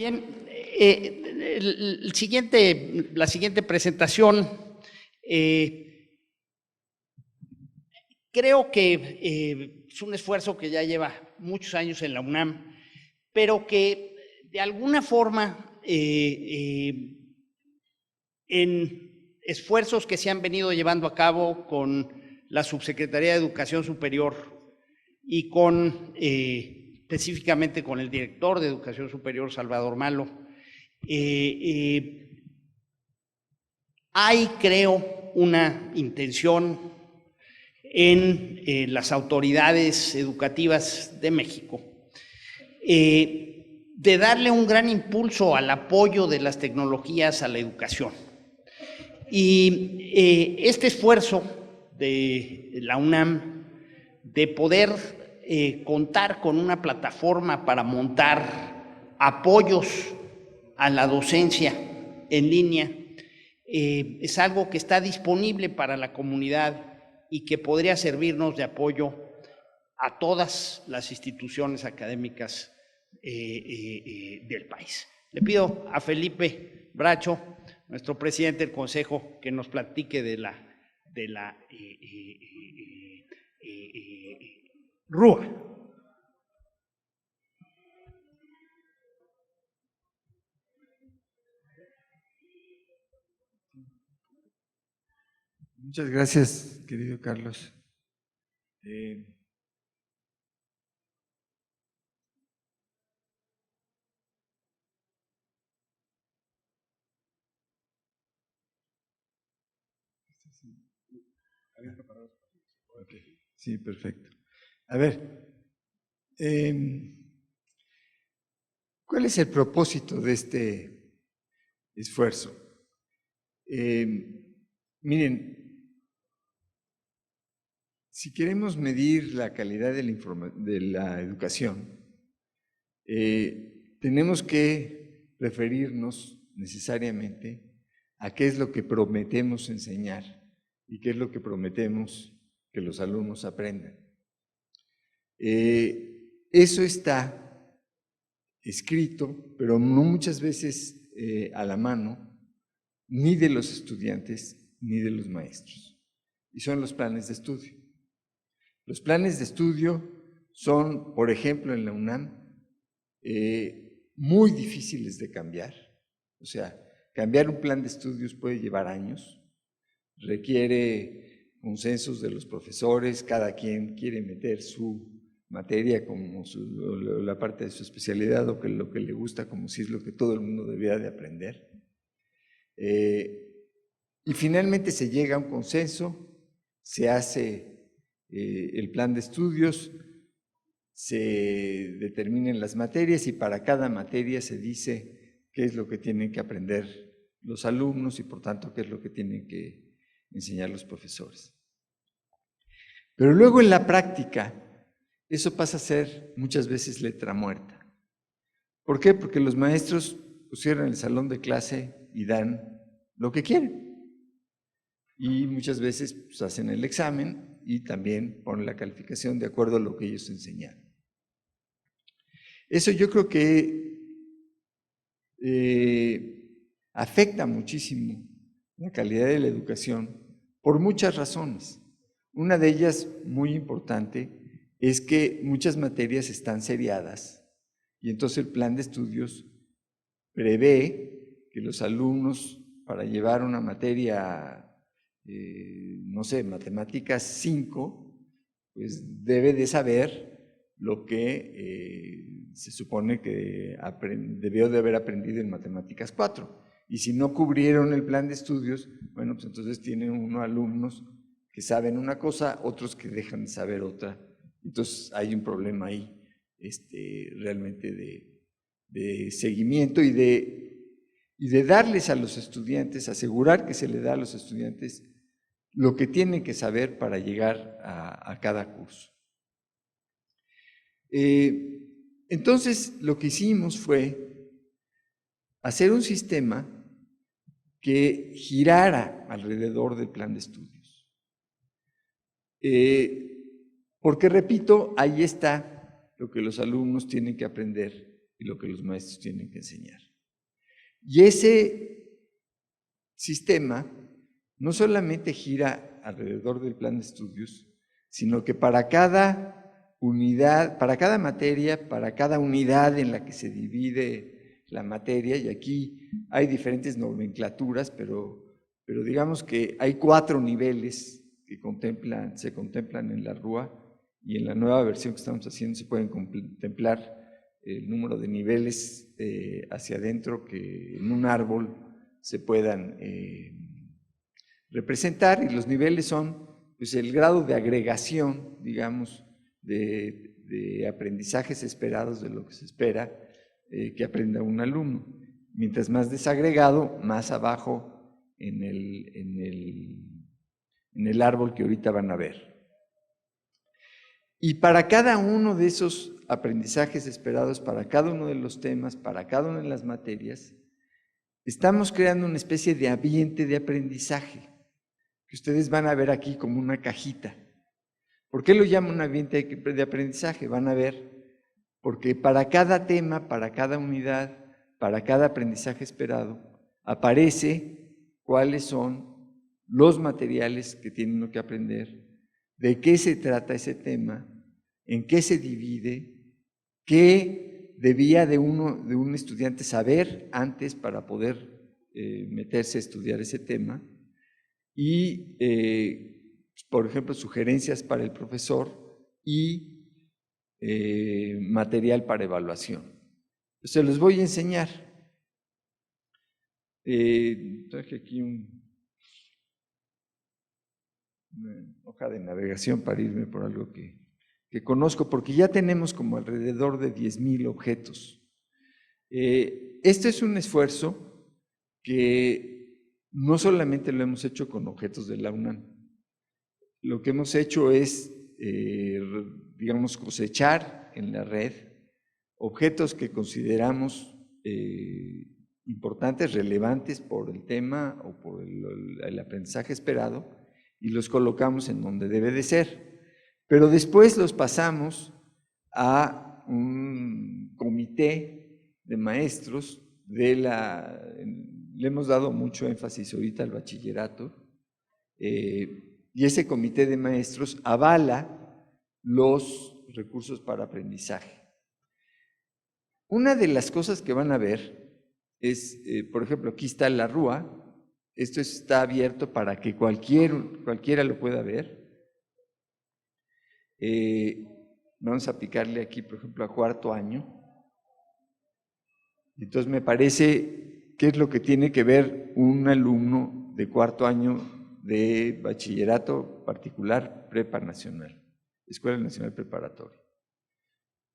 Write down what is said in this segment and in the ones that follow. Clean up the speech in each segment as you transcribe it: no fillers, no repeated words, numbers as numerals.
Bien, la siguiente presentación, creo que es un esfuerzo que ya lleva muchos años en la UNAM, pero que de alguna forma en esfuerzos que se han venido llevando a cabo con la Subsecretaría de Educación Superior y con específicamente con el director de Educación Superior, Salvador Malo, hay, creo, una intención en las autoridades educativas de México de darle un gran impulso al apoyo de las tecnologías a la educación. Y este esfuerzo de la UNAM de poder contar con una plataforma para montar apoyos a la docencia en línea es algo que está disponible para la comunidad y que podría servirnos de apoyo a todas las instituciones académicas del país. Le pido a Felipe Bracho, nuestro presidente del Consejo, que nos platique de la RUA. Muchas gracias, querido Carlos. Okay. Sí, perfecto. A ver, ¿cuál es el propósito de este esfuerzo? Miren, si queremos medir la calidad de la educación, tenemos que referirnos necesariamente a qué es lo que prometemos enseñar y qué es lo que prometemos que los alumnos aprendan. Eso está escrito, pero no muchas veces a la mano, ni de los estudiantes ni de los maestros. Y son los planes de estudio. Los planes de estudio son, por ejemplo, en la UNAM, muy difíciles de cambiar. O sea, cambiar un plan de estudios puede llevar años, requiere consensos de los profesores, cada quien quiere meter su materia como la parte de su especialidad o lo que le gusta como si es lo que todo el mundo debiera de aprender. Y finalmente se llega a un consenso, se hace el plan de estudios, se determinan las materias y para cada materia se dice qué es lo que tienen que aprender los alumnos y por tanto qué es lo que tienen que enseñar los profesores. Pero luego en la práctica eso pasa a ser muchas veces letra muerta. ¿Por qué? Porque los maestros cierran el salón de clase y dan lo que quieren. Y muchas veces pues, hacen el examen y también ponen la calificación de acuerdo a lo que ellos enseñaron. Eso yo creo que afecta muchísimo la calidad de la educación por muchas razones. Una de ellas, muy importante, es que muchas materias están seriadas y entonces el plan de estudios prevé que los alumnos, para llevar una materia, no sé, matemáticas 5, pues debe de saber lo que se supone que debió de haber aprendido en matemáticas 4. Y si no cubrieron el plan de estudios, bueno, pues entonces tienen unos alumnos que saben una cosa, otros que dejan de saber otra. Entonces hay un problema ahí realmente de seguimiento y de darles a los estudiantes, asegurar que se le da a los estudiantes lo que tienen que saber para llegar a cada curso. Entonces, lo que hicimos fue hacer un sistema que girara alrededor del plan de estudios. Porque, repito, ahí está lo que los alumnos tienen que aprender y lo que los maestros tienen que enseñar. Y ese sistema no solamente gira alrededor del plan de estudios, sino que para cada unidad, para cada materia, para cada unidad en la que se divide la materia, y aquí hay diferentes nomenclaturas, pero digamos que hay 4 niveles que se contemplan en la RUA, y en la nueva versión que estamos haciendo se pueden contemplar el número de niveles hacia adentro que en un árbol se puedan representar, y los niveles son pues, el grado de agregación, digamos, de aprendizajes esperados, de lo que se espera que aprenda un alumno. Mientras más desagregado, más abajo en el árbol que ahorita van a ver. Y para cada uno de esos aprendizajes esperados, para cada uno de los temas, para cada una de las materias, estamos creando una especie de ambiente de aprendizaje, que ustedes van a ver aquí como una cajita. ¿Por qué lo llamo un ambiente de aprendizaje? Van a ver, porque para cada tema, para cada unidad, para cada aprendizaje esperado, aparece cuáles son los materiales que tienen que aprender, de qué se trata ese tema, en qué se divide, qué debía de un estudiante saber antes para poder meterse a estudiar ese tema, y, por ejemplo, sugerencias para el profesor y material para evaluación. Se los voy a enseñar. Traje aquí una hoja de navegación para irme por algo que conozco, porque ya tenemos como alrededor de 10,000 objetos. Este es un esfuerzo que no solamente lo hemos hecho con objetos de la UNAM. Lo que hemos hecho es, digamos, cosechar en la red objetos que consideramos importantes, relevantes por el tema o por el aprendizaje esperado, y los colocamos en donde debe de ser. Pero después los pasamos a un comité de maestros le hemos dado mucho énfasis ahorita al bachillerato, y ese comité de maestros avala los recursos para aprendizaje. Una de las cosas que van a ver es, por ejemplo, aquí está la RUA. Esto está abierto para que cualquiera lo pueda ver. Vamos a aplicarle aquí, por ejemplo, a 4º año. Entonces me parece que es lo que tiene que ver un alumno de 4º año de bachillerato particular prepa nacional, Escuela Nacional Preparatoria.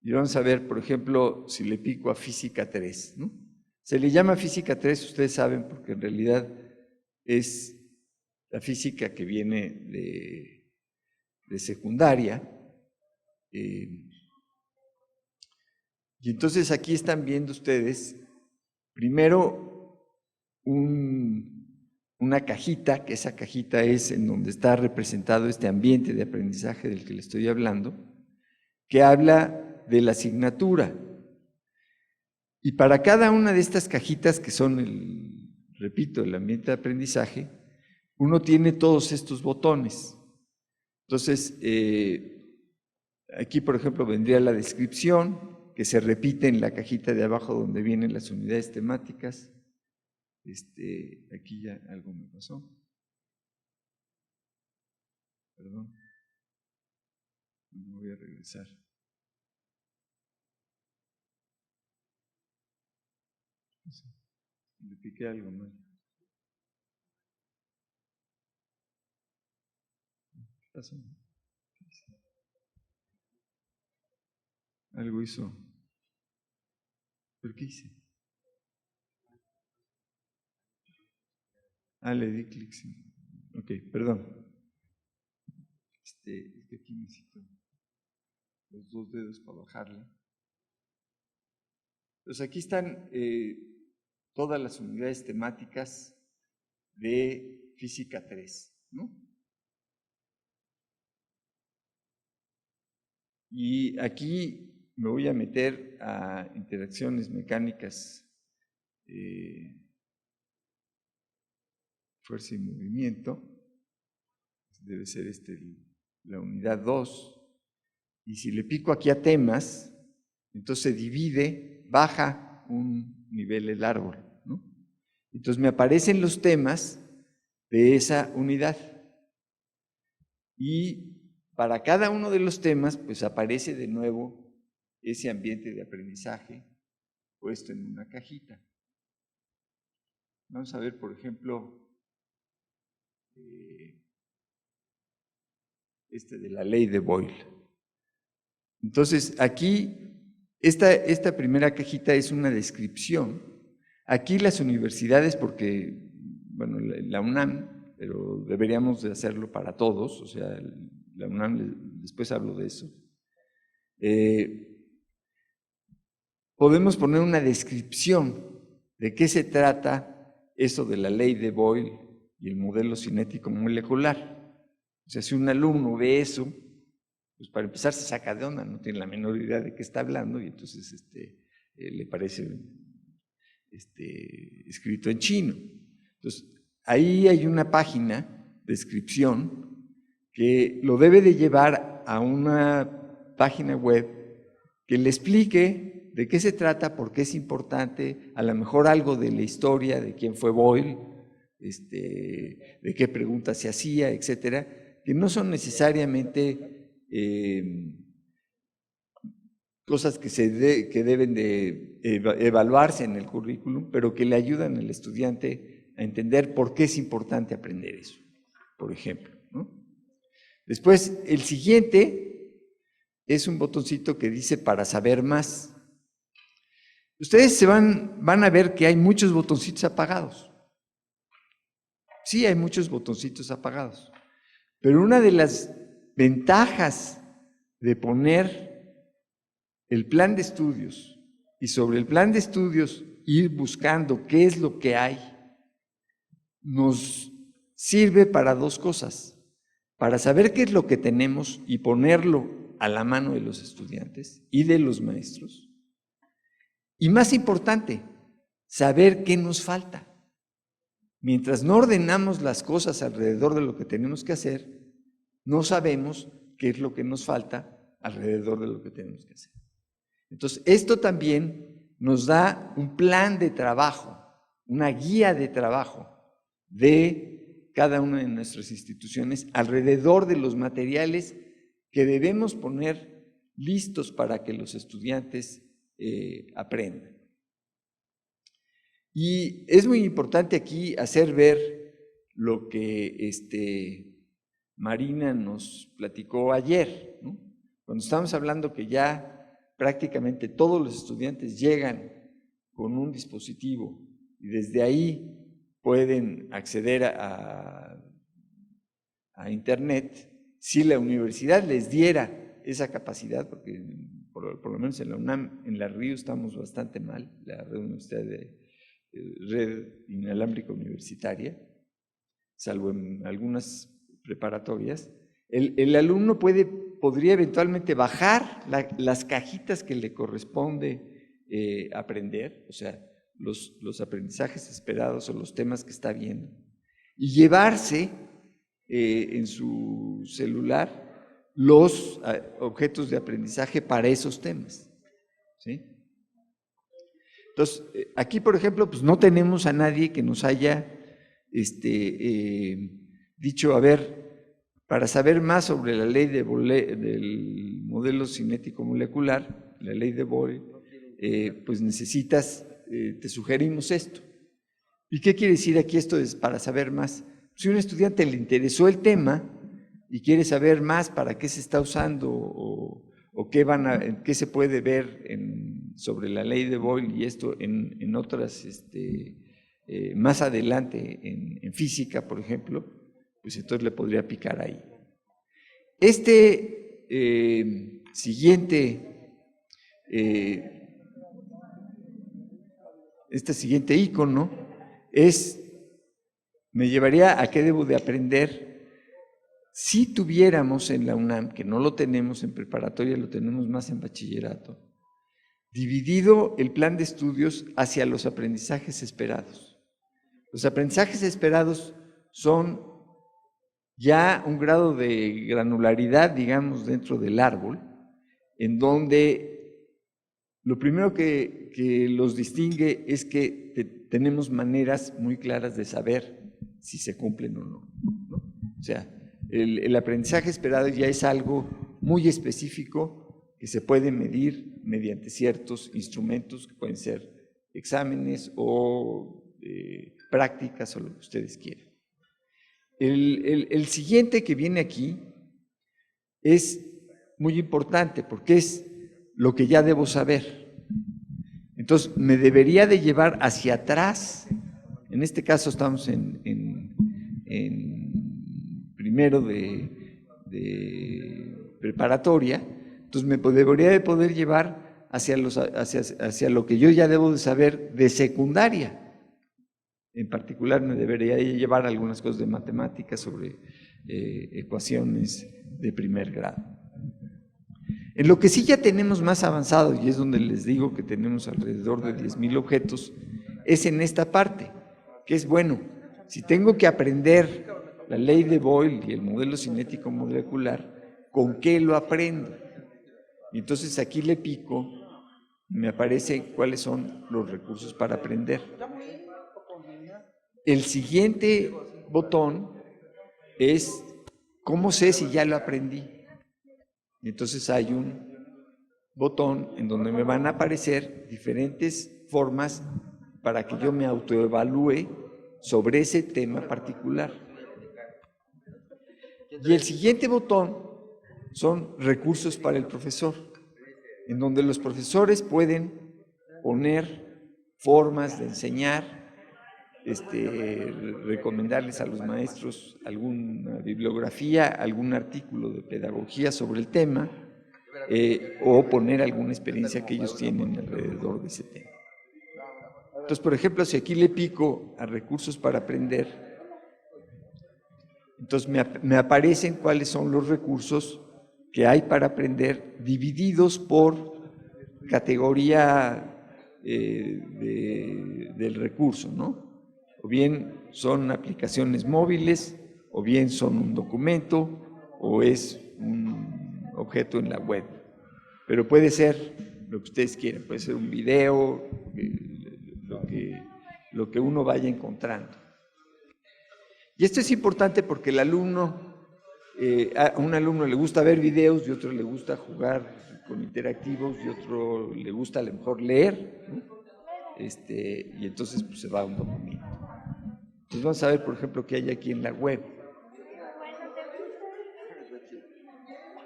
Y vamos a ver, por ejemplo, si le pico a Física 3, ¿no? Se le llama Física 3, ustedes saben, porque en realidad es la física que viene de secundaria. Y entonces aquí están viendo ustedes, primero, una cajita, que esa cajita es en donde está representado este ambiente de aprendizaje del que le estoy hablando, que habla de la asignatura. Y para cada una de estas cajitas, que son, repito, el ambiente de aprendizaje, uno tiene todos estos botones. Entonces, aquí, por ejemplo, vendría la descripción, que se repite en la cajita de abajo donde vienen las unidades temáticas. Aquí ya algo me pasó. Perdón. Me voy a regresar. Le piqué algo mal. ¿Qué pasó? Algo hizo. ¿Pero qué hice? Le di clic, sí. Ok, perdón. Es que aquí necesito los 2 dedos para bajarle. Pues aquí están todas las unidades temáticas de Física 3, ¿no? Y aquí me voy a meter a interacciones mecánicas, fuerza y movimiento, debe ser la unidad 2, y si le pico aquí a temas, entonces se divide, baja un nivel el árbol, ¿no? Entonces me aparecen los temas de esa unidad. Y para cada uno de los temas, pues aparece de nuevo ese ambiente de aprendizaje puesto en una cajita. Vamos a ver, por ejemplo, de la ley de Boyle. Entonces, aquí, esta primera cajita es una descripción. Aquí las universidades, porque, bueno, la UNAM, pero deberíamos de hacerlo para todos, o sea, la UNAM, después hablo de eso. Podemos poner una descripción de qué se trata eso de la ley de Boyle y el modelo cinético molecular. O sea, si un alumno ve eso, pues para empezar se saca de onda, no tiene la menor idea de qué está hablando y entonces le parece escrito en chino. Entonces, ahí hay una página, descripción, que lo debe de llevar a una página web que le explique de qué se trata, por qué es importante, a lo mejor algo de la historia, de quién fue Boyle, de qué preguntas se hacía, etcétera, que no son necesariamente cosas que deben de evaluarse en el currículum, pero que le ayudan al estudiante a entender por qué es importante aprender eso, por ejemplo, ¿no? Después, el siguiente es un botoncito que dice para saber más. Ustedes van a ver que hay muchos botoncitos apagados. Sí, hay muchos botoncitos apagados. Pero una de las ventajas de poner el plan de estudios y sobre el plan de estudios ir buscando qué es lo que hay, nos sirve para dos cosas. Para saber qué es lo que tenemos y ponerlo a la mano de los estudiantes y de los maestros. Y más importante, saber qué nos falta. Mientras no ordenamos las cosas alrededor de lo que tenemos que hacer, no sabemos qué es lo que nos falta alrededor de lo que tenemos que hacer. Entonces, esto también nos da un plan de trabajo, una guía de trabajo de cada una de nuestras instituciones alrededor de los materiales que debemos poner listos para que los estudiantes aprendan. Y es muy importante aquí hacer ver lo que Marina nos platicó ayer, ¿no? Cuando estamos hablando que ya prácticamente todos los estudiantes llegan con un dispositivo y desde ahí pueden acceder a Internet, si la universidad les diera esa capacidad, porque por lo menos en la UNAM, en la RIU estamos bastante mal, la Red Inalámbrica Universitaria, salvo en algunas preparatorias, el alumno podría eventualmente bajar las cajitas que le corresponde aprender, o sea, los aprendizajes esperados o los temas que está viendo, y llevarse en su celular los objetos de aprendizaje para esos temas, ¿sí? Entonces, aquí, por ejemplo, pues no tenemos a nadie que nos haya dicho, a ver, para saber más sobre la ley del modelo cinético molecular, la ley de Boyle, pues necesitas, te sugerimos esto. ¿Y qué quiere decir aquí esto es para saber más? Si a un estudiante le interesó el tema y quiere saber más para qué se está usando o qué se puede ver sobre la ley de Boyle y esto en otras, más adelante en física, por ejemplo, pues entonces le podría picar ahí. Este siguiente icono me llevaría a qué debo de aprender. Si tuviéramos en la UNAM, que no lo tenemos en preparatoria, lo tenemos más en bachillerato, dividido el plan de estudios hacia los aprendizajes esperados. Los aprendizajes esperados son ya un grado de granularidad, digamos, dentro del árbol, en donde lo primero que los distingue es que tenemos maneras muy claras de saber si se cumplen o no, ¿no? O sea, el aprendizaje esperado ya es algo muy específico que se puede medir mediante ciertos instrumentos que pueden ser exámenes o prácticas o lo que ustedes quieran. El siguiente que viene aquí es muy importante porque es lo que ya debo saber. Entonces, me debería de llevar hacia atrás. En este caso estamos en primero de preparatoria. Entonces, me debería de poder llevar hacia lo que yo ya debo de saber de secundaria. En particular, me debería llevar algunas cosas de matemáticas sobre ecuaciones de primer grado. En lo que sí ya tenemos más avanzado, y es donde les digo que tenemos alrededor de 10,000 objetos, es en esta parte, que es, bueno, si tengo que aprender la ley de Boyle y el modelo cinético molecular, ¿con qué lo aprendo? Y entonces aquí le pico, me aparece cuáles son los recursos para aprender. El siguiente botón es ¿cómo sé si ya lo aprendí? Y entonces hay un botón en donde me van a aparecer diferentes formas para que yo me autoevalúe sobre ese tema particular. Y el siguiente botón son recursos para el profesor, en donde los profesores pueden poner formas de enseñar, recomendarles a los maestros alguna bibliografía, algún artículo de pedagogía sobre el tema, o poner alguna experiencia que ellos tienen alrededor de ese tema. Entonces, por ejemplo, si aquí le pico a recursos para aprender, entonces me aparecen cuáles son los recursos que hay para aprender divididos por categoría del recurso, ¿no? O bien son aplicaciones móviles, o bien son un documento, o es un objeto en la web. Pero puede ser lo que ustedes quieran, puede ser un video, lo que uno vaya encontrando. Y esto es importante porque el alumno, a un alumno le gusta ver videos y a otro le gusta jugar con interactivos y a otro le gusta a lo mejor leer, ¿no? Y entonces pues, se va a un documento. Entonces vamos a ver, por ejemplo, qué hay aquí en la web.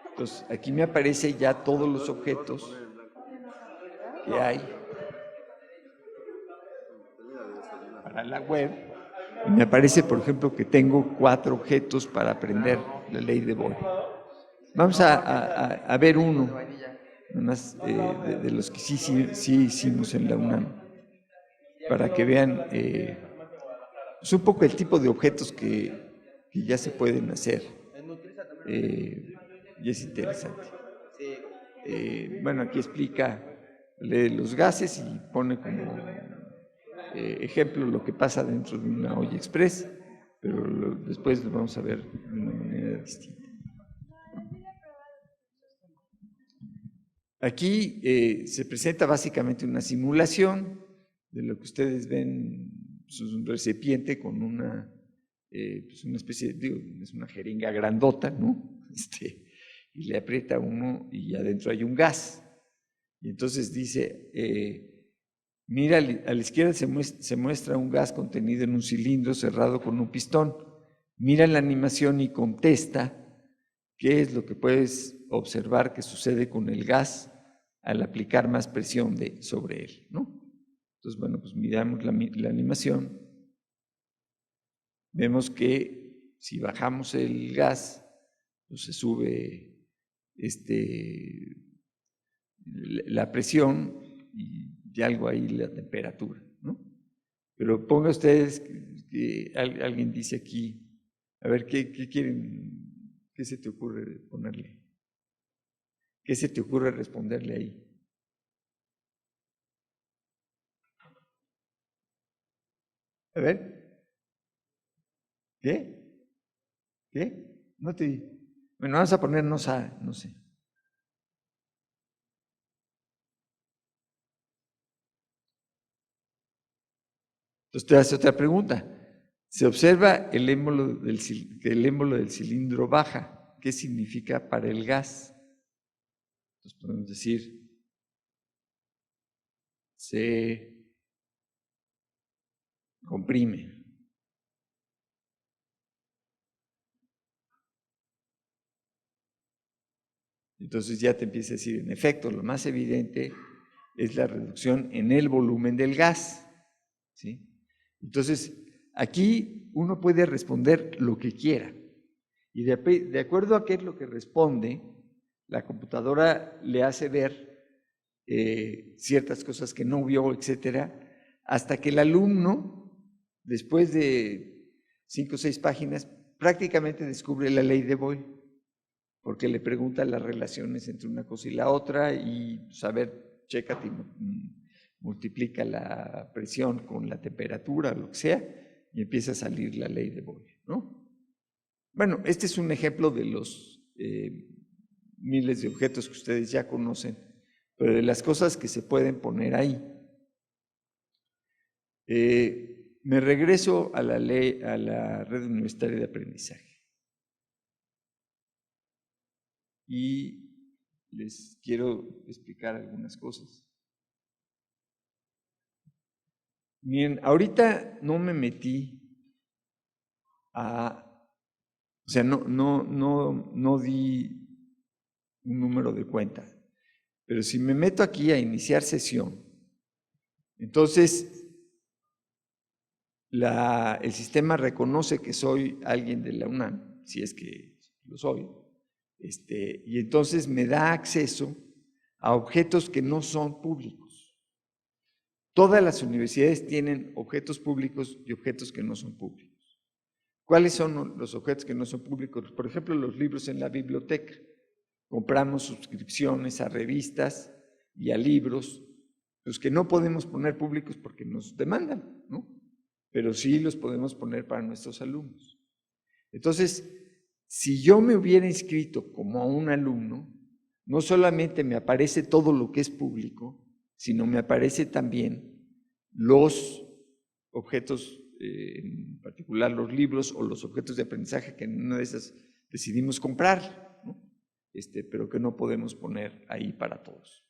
Entonces aquí me aparecen ya todos los objetos que hay para la web. Y me aparece, por ejemplo, que tengo 4 objetos para aprender la ley de Boyle. Vamos a ver uno, más de los que sí hicimos en la UNAM, para que vean es un poco el tipo de objetos que ya se pueden hacer. Y es interesante. Bueno, aquí explica los gases y pone como ejemplo lo que pasa dentro de una olla express, pero después lo vamos a ver de una manera distinta. Aquí se presenta básicamente una simulación de lo que ustedes ven, es un recipiente con una especie de, es una jeringa grandota, ¿no? Y le aprieta uno y adentro hay un gas. Y entonces dice, mira, a la izquierda se muestra un gas contenido en un cilindro cerrado con un pistón. Mira la animación y contesta qué es lo que puedes observar que sucede con el gas al aplicar más presión sobre él, ¿no? Entonces, bueno, pues miramos la animación. Vemos que si bajamos el gas, pues se sube la presión y algo ahí la temperatura, ¿no? Pero ponga ustedes que alguien dice aquí, a ver, ¿qué quieren? ¿Qué se te ocurre ponerle? ¿Qué se te ocurre responderle ahí? A ver. ¿Qué? ¿Qué? No te... Bueno, vamos a poner no sabe, no sé. Entonces te hace otra pregunta. Se observa el émbolo que el émbolo del cilindro baja. ¿Qué significa para el gas? Entonces podemos decir, se comprime. Entonces ya te empieza a decir, en efecto, lo más evidente es la reducción en el volumen del gas. ¿Sí? Entonces, aquí uno puede responder lo que quiera. Y de acuerdo a qué es lo que responde, la computadora le hace ver ciertas cosas que no vio, etcétera, hasta que el alumno, después de 5 o 6 páginas, prácticamente descubre la ley de Boyle, porque le pregunta las relaciones entre una cosa y la otra y, saber, chécate y multiplica la presión con la temperatura, lo que sea, y empieza a salir la ley de Boyle, ¿no? Bueno, este es un ejemplo de los miles de objetos que ustedes ya conocen, pero de las cosas que se pueden poner ahí. Me regreso a la red universitaria de aprendizaje. Y les quiero explicar algunas cosas. Miren, ahorita no me metí o sea, no di un número de cuenta, pero si me meto aquí a iniciar sesión, entonces el sistema reconoce que soy alguien de la UNAM, si es que lo soy, y entonces me da acceso a objetos que no son públicos. Todas las universidades tienen objetos públicos y objetos que no son públicos. ¿Cuáles son los objetos que no son públicos? Por ejemplo, los libros en la biblioteca. Compramos suscripciones a revistas y a libros, los que no podemos poner públicos porque nos demandan, ¿no? Pero sí los podemos poner para nuestros alumnos. Entonces, si yo me hubiera inscrito como un alumno, no solamente me aparece todo lo que es público, sino me aparece también los objetos, en particular los libros o los objetos de aprendizaje que en una de esas decidimos comprar, ¿no? Pero que no podemos poner ahí para todos.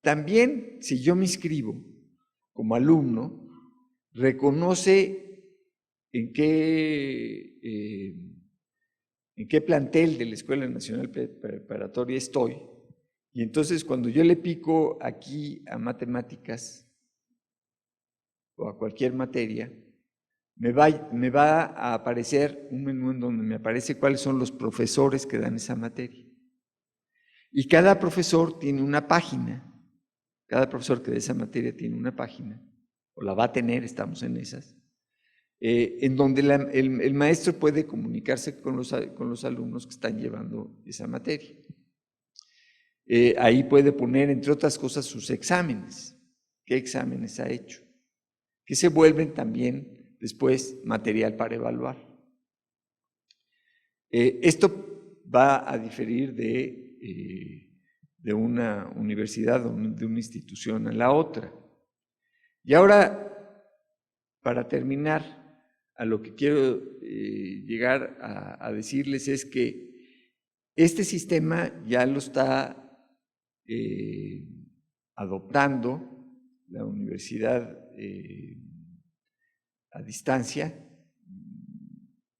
También, si yo me inscribo como alumno, reconoce en qué plantel de la Escuela Nacional Preparatoria estoy, y entonces cuando yo le pico aquí a matemáticas o a cualquier materia, me va a aparecer un menú en donde me aparece cuáles son los profesores que dan esa materia. Y cada profesor tiene una página, cada profesor que da esa materia tiene una página, o la va a tener, estamos en esas, en donde el maestro puede comunicarse con los alumnos que están llevando esa materia. Ahí puede poner, entre otras cosas, sus exámenes, qué exámenes ha hecho, que se vuelven también después material para evaluar. Esto va a diferir de una universidad o de una institución a la otra. Y ahora, para terminar, a lo que quiero llegar a decirles es que este sistema ya lo está adoptando la universidad a distancia,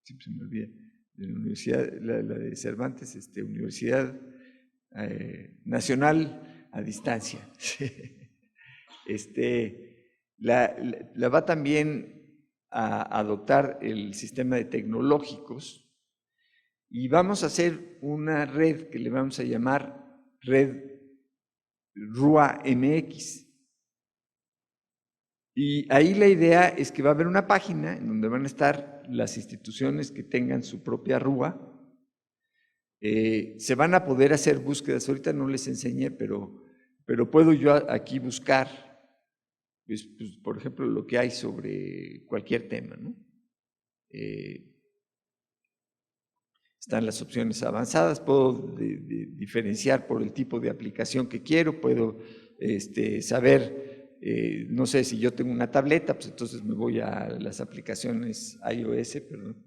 siempre se me olvida, la universidad, la de Cervantes, Universidad Nacional a distancia. La va también a adoptar el sistema de tecnológicos y vamos a hacer una red que le vamos a llamar Red RUA MX. Y ahí la idea es que va a haber una página en donde van a estar las instituciones que tengan su propia RUA. Se van a poder hacer búsquedas, ahorita no les enseñé, pero puedo yo aquí buscar pues, por ejemplo, lo que hay sobre cualquier tema, ¿no? Están las opciones avanzadas, puedo diferenciar por el tipo de aplicación que quiero, puedo saber, no sé, si yo tengo una tableta, pues entonces me voy a las aplicaciones iOS, perdón.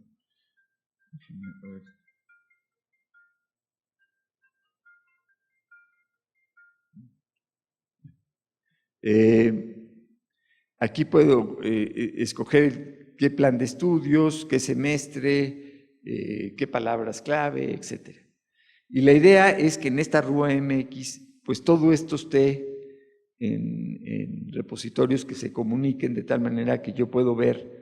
Aquí puedo escoger qué plan de estudios, qué semestre, qué palabras clave, etc. Y la idea es que en esta Rúa MX, pues todo esto esté en repositorios que se comuniquen de tal manera que yo puedo ver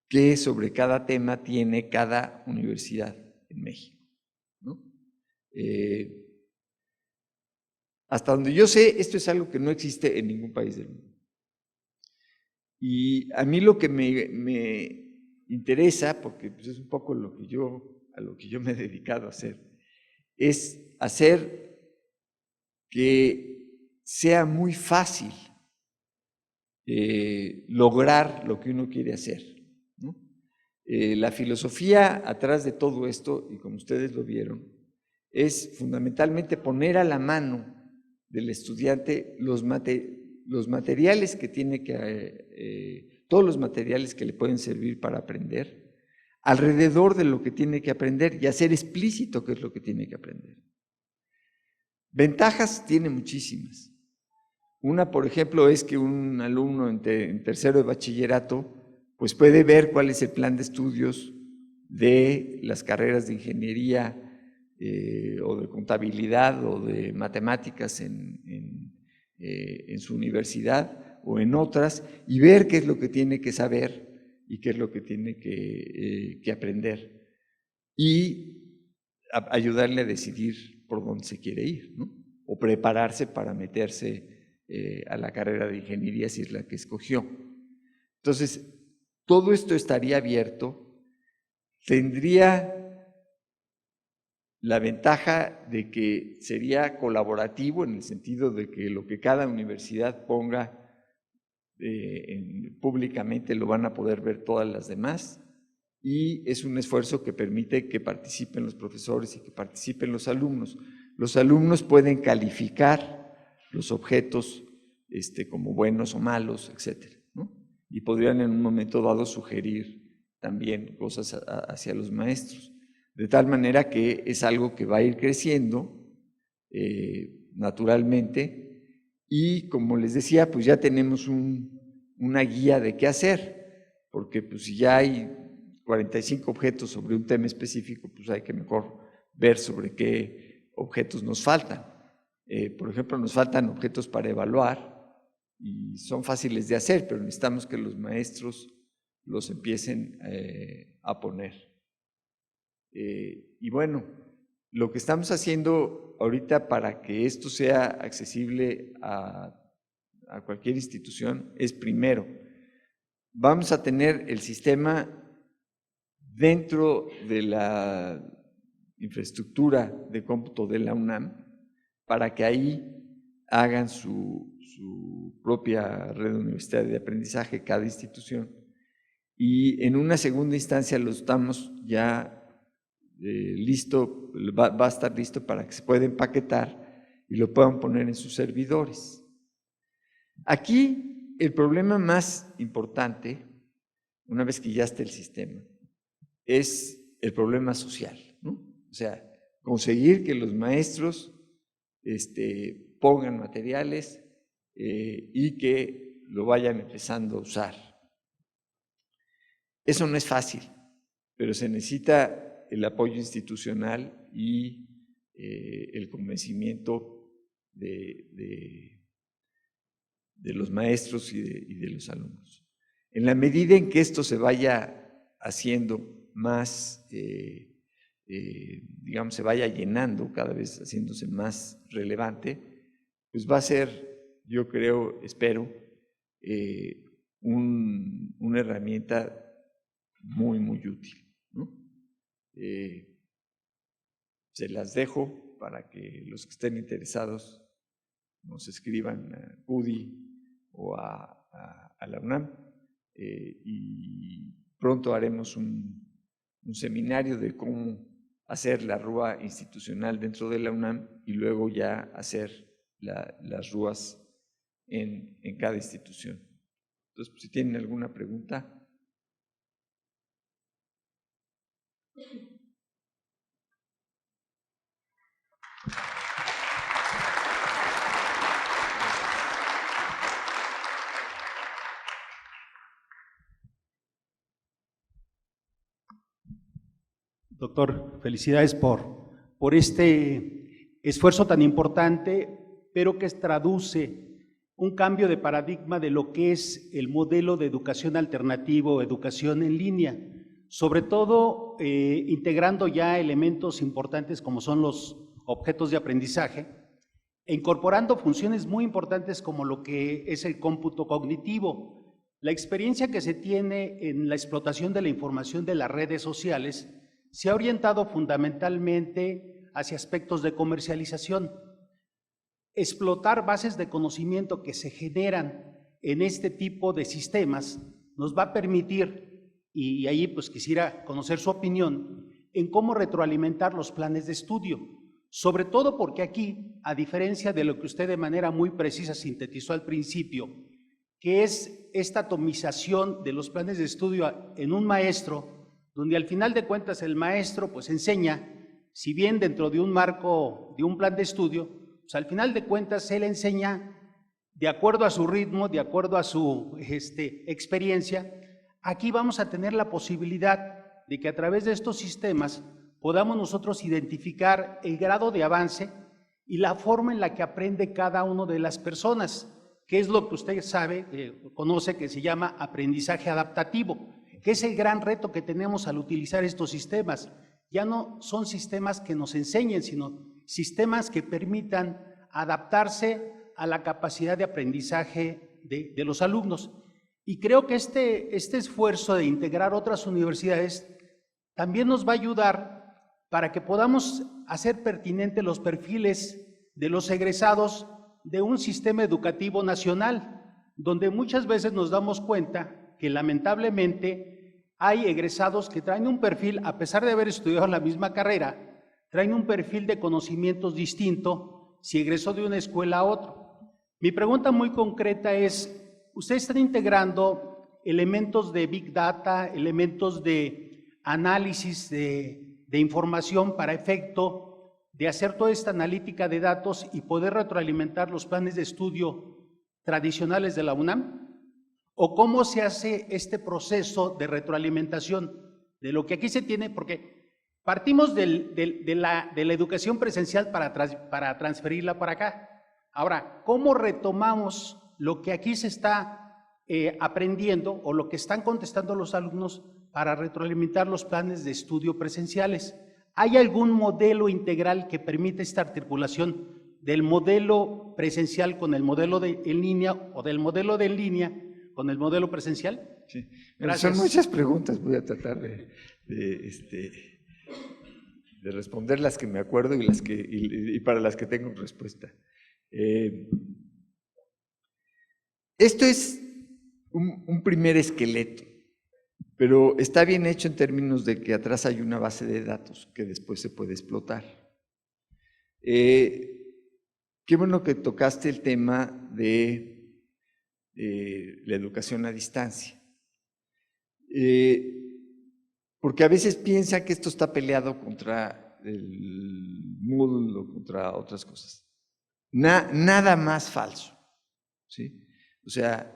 qué sobre cada tema tiene cada universidad en México, ¿no? Hasta donde yo sé, esto es algo que no existe en ningún país del mundo. Y a mí lo que me interesa, porque pues es un poco a lo que yo me he dedicado a hacer, es hacer que sea muy fácil lograr lo que uno quiere hacer, ¿no? La filosofía atrás de todo esto, y como ustedes lo vieron, es fundamentalmente poner a la mano del estudiante los materiales que tiene que, todos los materiales que le pueden servir para aprender, alrededor de lo que tiene que aprender y hacer explícito qué es lo que tiene que aprender. Ventajas tiene muchísimas. Una, por ejemplo, es que un alumno en tercero de bachillerato pues puede ver cuál es el plan de estudios de las carreras de ingeniería o de contabilidad o de matemáticas en su universidad o en otras y ver qué es lo que tiene que saber y qué es lo que tiene que aprender y ayudarle a decidir por dónde se quiere ir, ¿no? O prepararse para meterse a la carrera de ingeniería si es la que escogió. Entonces, todo esto estaría abierto, tendría la ventaja de que sería colaborativo en el sentido de que lo que cada universidad ponga públicamente lo van a poder ver todas las demás y es un esfuerzo que permite que participen los profesores y que participen los alumnos. Los alumnos pueden calificar los objetos como buenos o malos, etcétera, ¿no? Y podrían en un momento dado sugerir también cosas hacia los maestros. De tal manera que es algo que va a ir creciendo naturalmente y como les decía, pues ya tenemos una guía de qué hacer, porque pues si ya hay 45 objetos sobre un tema específico, pues hay que mejor ver sobre qué objetos nos faltan. Por ejemplo, nos faltan objetos para evaluar y son fáciles de hacer, pero necesitamos que los maestros los empiecen a poner. Y bueno, lo que estamos haciendo ahorita para que esto sea accesible a cualquier institución es primero, vamos a tener el sistema dentro de la infraestructura de cómputo de la UNAM para que ahí hagan su propia red universitaria de aprendizaje cada institución y en una segunda instancia lo estamos ya listo, va a estar listo para que se pueda empaquetar y lo puedan poner en sus servidores. Aquí el problema más importante, una vez que ya está el sistema, es el problema social, ¿no? O sea, conseguir que los maestros pongan materiales y que lo vayan empezando a usar. Eso no es fácil, pero se necesita el apoyo institucional y el convencimiento de los maestros y de los alumnos. En la medida en que esto se vaya haciendo más, digamos, se vaya llenando cada vez, haciéndose más relevante, pues va a ser, yo creo, espero, una herramienta muy, muy útil, ¿no? Se las dejo para que los que estén interesados nos escriban a UDI o a a la UNAM, y pronto haremos un seminario de cómo hacer la RUA institucional dentro de la UNAM y luego ya hacer las RUAs en cada institución. Entonces, si tienen alguna pregunta. Doctor, felicidades por este esfuerzo tan importante, pero que traduce un cambio de paradigma de lo que es el modelo de educación alternativo, educación en línea, sobre todo integrando ya elementos importantes como son los objetos de aprendizaje e incorporando funciones muy importantes como lo que es el cómputo cognitivo. La experiencia que se tiene en la explotación de la información de las redes sociales se ha orientado fundamentalmente hacia aspectos de comercialización. Explotar bases de conocimiento que se generan en este tipo de sistemas nos va a permitir, y ahí pues quisiera conocer su opinión, en cómo retroalimentar los planes de estudio, sobre todo porque aquí, a diferencia de lo que usted de manera muy precisa sintetizó al principio, que es esta atomización de los planes de estudio en un maestro, donde al final de cuentas el maestro pues enseña, si bien dentro de un marco, de un plan de estudio, pues al final de cuentas él enseña de acuerdo a su ritmo, de acuerdo a su experiencia. Aquí vamos a tener la posibilidad de que a través de estos sistemas podamos nosotros identificar el grado de avance y la forma en la que aprende cada una de las personas, que es lo que usted sabe, conoce, que se llama aprendizaje adaptativo, que es el gran reto que tenemos al utilizar estos sistemas. Ya no son sistemas que nos enseñen, sino sistemas que permitan adaptarse a la capacidad de aprendizaje de los alumnos. Y creo que este esfuerzo de integrar otras universidades también nos va a ayudar para que podamos hacer pertinentes los perfiles de los egresados de un sistema educativo nacional, donde muchas veces nos damos cuenta que lamentablemente hay egresados que traen un perfil, a pesar de haber estudiado la misma carrera, traen un perfil de conocimientos distinto si egresó de una escuela a otra. Mi pregunta muy concreta es, ¿ustedes están integrando elementos de Big Data, elementos de análisis de información para efecto de hacer toda esta analítica de datos y poder retroalimentar los planes de estudio tradicionales de la UNAM? ¿O cómo se hace este proceso de retroalimentación de lo que aquí se tiene? Porque partimos de la educación presencial para transferirla para acá. Ahora, ¿cómo retomamos lo que aquí se está aprendiendo o lo que están contestando los alumnos para retroalimentar los planes de estudio presenciales? ¿Hay algún modelo integral que permita esta articulación del modelo presencial con el modelo en línea o del modelo de en línea con el modelo presencial? Sí. Son muchas preguntas, voy a tratar de responder las que me acuerdo y para las que tengo respuesta. Esto es un primer esqueleto, pero está bien hecho en términos de que atrás hay una base de datos que después se puede explotar. Qué bueno que tocaste el tema de la educación a distancia, porque a veces piensan que esto está peleado contra el Moodle o contra otras cosas. Nada más falso, ¿sí? O sea,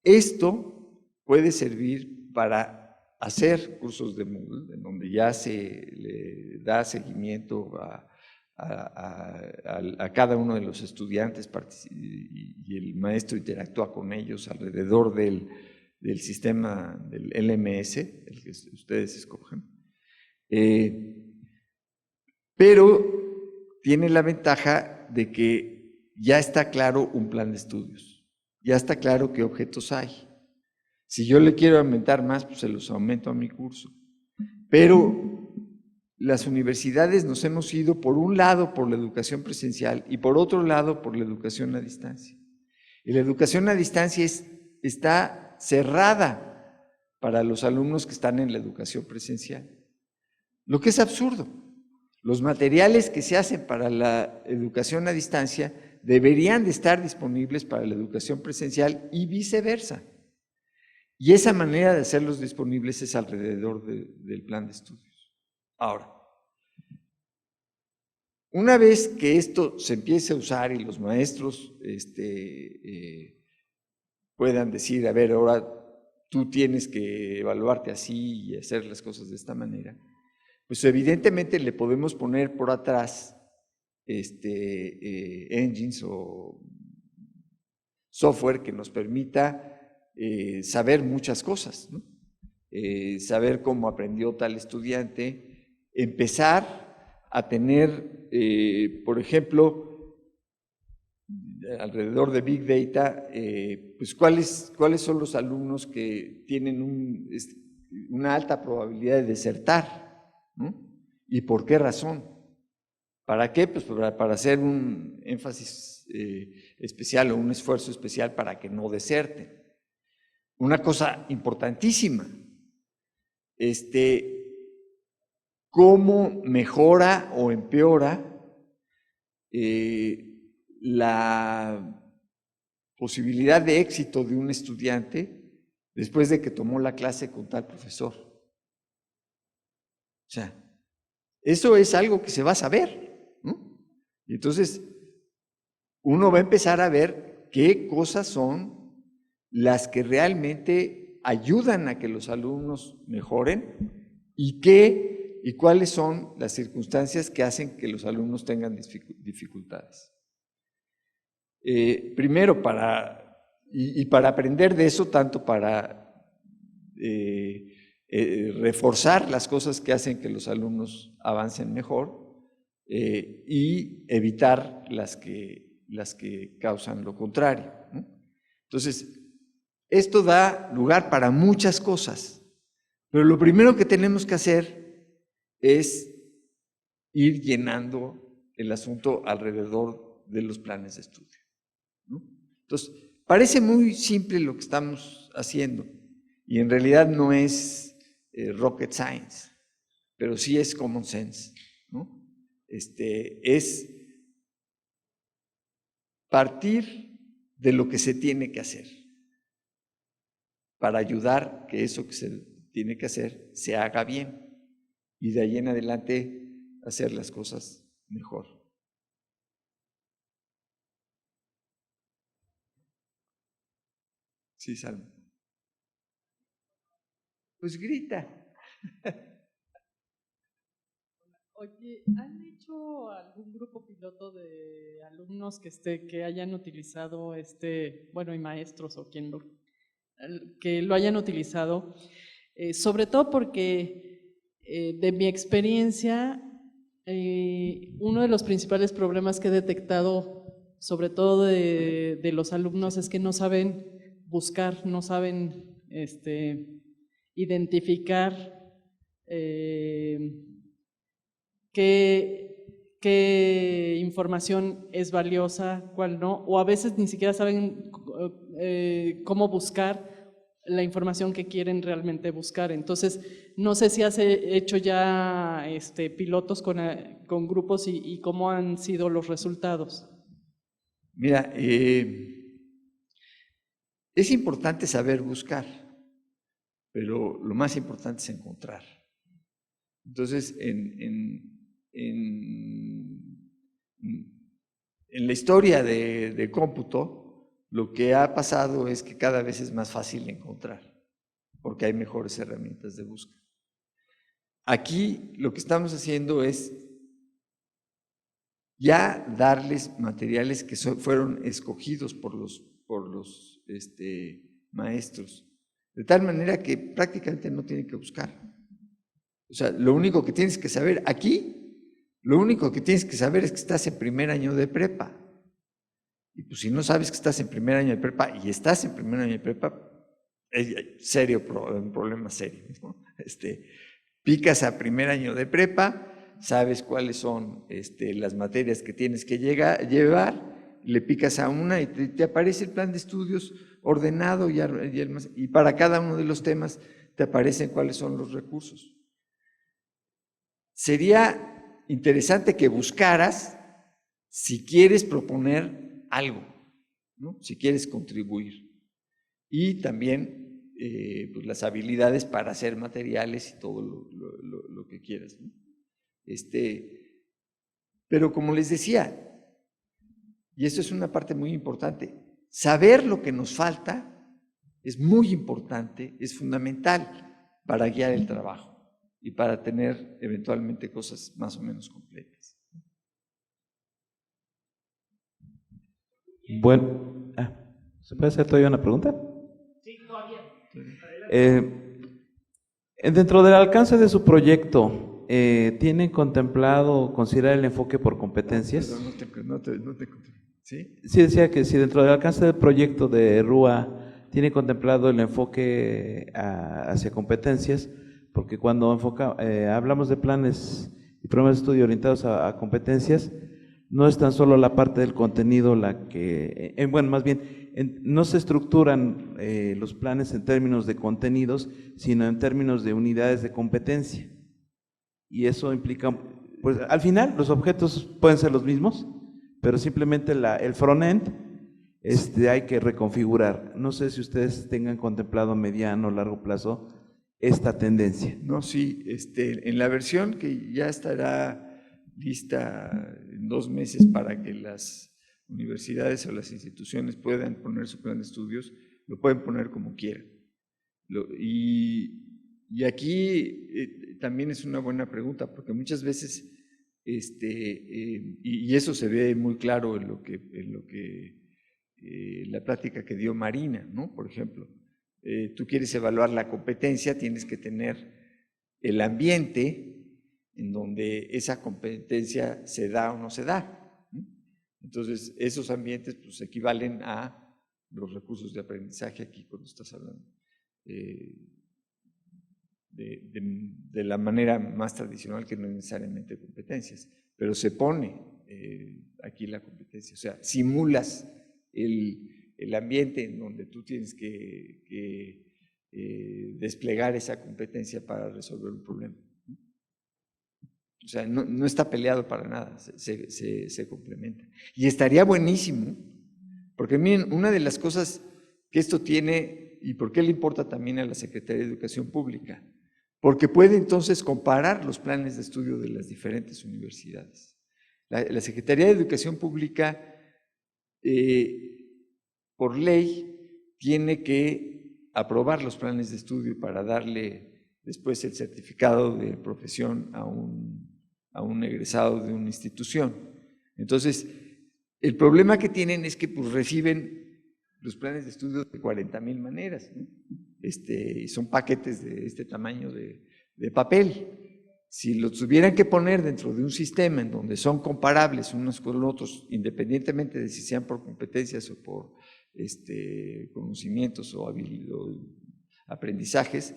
esto puede servir para hacer cursos de Moodle, en donde ya se le da seguimiento a cada uno de los estudiantes y el maestro interactúa con ellos alrededor del sistema del LMS, el que ustedes escojan. Pero tiene la ventaja de que ya está claro un plan de estudios, ya está claro qué objetos hay. Si yo le quiero aumentar más, pues se los aumento a mi curso. Pero las universidades nos hemos ido por un lado por la educación presencial y por otro lado por la educación a distancia. Y la educación a distancia está cerrada para los alumnos que están en la educación presencial, lo que es absurdo. Los materiales que se hacen para la educación a distancia deberían de estar disponibles para la educación presencial y viceversa. Y esa manera de hacerlos disponibles es alrededor del plan de estudios. Ahora, una vez que esto se empiece a usar y los maestros puedan decir, a ver, ahora tú tienes que evaluarte así y hacer las cosas de esta manera, pues evidentemente le podemos poner por atrás engines o software que nos permita saber muchas cosas, ¿no? Saber cómo aprendió tal estudiante, empezar a tener, por ejemplo, alrededor de Big Data, pues cuáles son los alumnos que tienen una alta probabilidad de desertar, ¿no? ¿Y por qué razón? ¿Para qué? Pues para hacer un énfasis especial o un esfuerzo especial para que no deserten. Una cosa importantísima, cómo mejora o empeora la posibilidad de éxito de un estudiante después de que tomó la clase con tal profesor. O sea, eso es algo que se va a saber, ¿no? Y entonces, uno va a empezar a ver qué cosas son las que realmente ayudan a que los alumnos mejoren y cuáles son las circunstancias que hacen que los alumnos tengan dificultades. Primero, para aprender de eso, tanto para reforzar las cosas que hacen que los alumnos avancen mejor y evitar las que causan lo contrario, ¿no? Entonces, esto da lugar para muchas cosas, pero lo primero que tenemos que hacer es ir llenando el asunto alrededor de los planes de estudio, ¿no? Entonces, parece muy simple lo que estamos haciendo y en realidad no es rocket science, pero sí es common sense, ¿no? Es partir de lo que se tiene que hacer para ayudar que eso que se tiene que hacer se haga bien y de ahí en adelante hacer las cosas mejor. Sí, Salmo. Pues grita. Oye, ¿han hecho algún grupo piloto de alumnos que hayan utilizado y maestros o que lo hayan utilizado? Sobre todo porque de mi experiencia, uno de los principales problemas que he detectado, sobre todo de los alumnos, es que no saben buscar, no saben identificar qué información es valiosa, cuál no, o a veces ni siquiera saben cómo buscar la información que quieren realmente buscar. Entonces, no sé si has hecho ya pilotos con grupos y cómo han sido los resultados. Mira, es importante saber buscar, pero lo más importante es encontrar. Entonces, en la historia de cómputo, lo que ha pasado es que cada vez es más fácil encontrar, porque hay mejores herramientas de búsqueda. Aquí lo que estamos haciendo es ya darles materiales que fueron escogidos por los maestros, de tal manera que prácticamente no tienen que buscar. O sea, lo único que tienes que saber aquí, lo único que tienes que saber es que estás en primer año de prepa. Y pues si no sabes que estás en primer año de prepa y estás en primer año de prepa, es serio, un problema serio, ¿no? Picas a primer año de prepa, sabes cuáles son las materias que tienes que llevar, le picas a una y te aparece el plan de estudios ordenado y para cada uno de los temas te aparecen cuáles son los recursos. Sería interesante que buscaras si quieres proponer algo, ¿no? Si quieres contribuir. Y también pues las habilidades para hacer materiales y todo lo que quieras, ¿no? Pero como les decía, y esto es una parte muy importante, saber lo que nos falta es muy importante, es fundamental para guiar el trabajo y para tener eventualmente cosas más o menos completas. Bueno, ¿se puede hacer todavía una pregunta? Sí, todavía. Dentro del alcance de su proyecto, ¿tienen contemplado considerar el enfoque por competencias? Perdón, no te conté. ¿Sí? Sí, decía que si dentro del alcance del proyecto de RUA tiene contemplado el enfoque hacia competencias, porque cuando hablamos de planes y programas de estudio orientados a competencias, no es tan solo la parte del contenido la que, bueno, más bien, no se estructuran los planes en términos de contenidos, sino en términos de unidades de competencia. Y eso implica, pues al final los objetos pueden ser los mismos, pero simplemente el front-end hay que reconfigurar. No sé si ustedes tengan contemplado a mediano o largo plazo esta tendencia. No, sí, en la versión que ya estará lista en 2 meses para que las universidades o las instituciones puedan poner su plan de estudios, lo pueden poner como quieran. Y aquí también es una buena pregunta, porque muchas veces, y eso se ve muy claro en lo que la plática que dio Marina, ¿no? Por ejemplo, tú quieres evaluar la competencia, tienes que tener el ambiente en donde esa competencia se da o no se da, ¿no? Entonces, esos ambientes pues equivalen a los recursos de aprendizaje aquí cuando estás hablando de la manera más tradicional, que no es necesariamente competencias, pero se pone aquí la competencia, o sea, simulas el ambiente en donde tú tienes que desplegar esa competencia para resolver un problema. O sea, no está peleado para nada, se complementa. Y estaría buenísimo, porque miren, una de las cosas que esto tiene, y por qué le importa también a la Secretaría de Educación Pública, porque puede entonces comparar los planes de estudio de las diferentes universidades. La Secretaría de Educación Pública, por ley, tiene que aprobar los planes de estudio para darle después el certificado de profesión a un egresado de una institución. Entonces, el problema que tienen es que pues, reciben los planes de estudio de 40,000 maneras, ¿no? Son paquetes de este tamaño de papel. Si los tuvieran que poner dentro de un sistema en donde son comparables unos con otros, independientemente de si sean por competencias o por conocimientos o aprendizajes,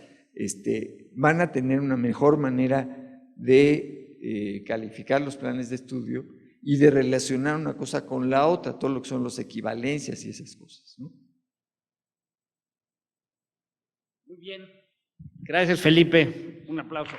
van a tener una mejor manera de calificar los planes de estudio y de relacionar una cosa con la otra, todo lo que son las equivalencias y esas cosas, ¿no? Muy bien. Gracias, Felipe. Un aplauso.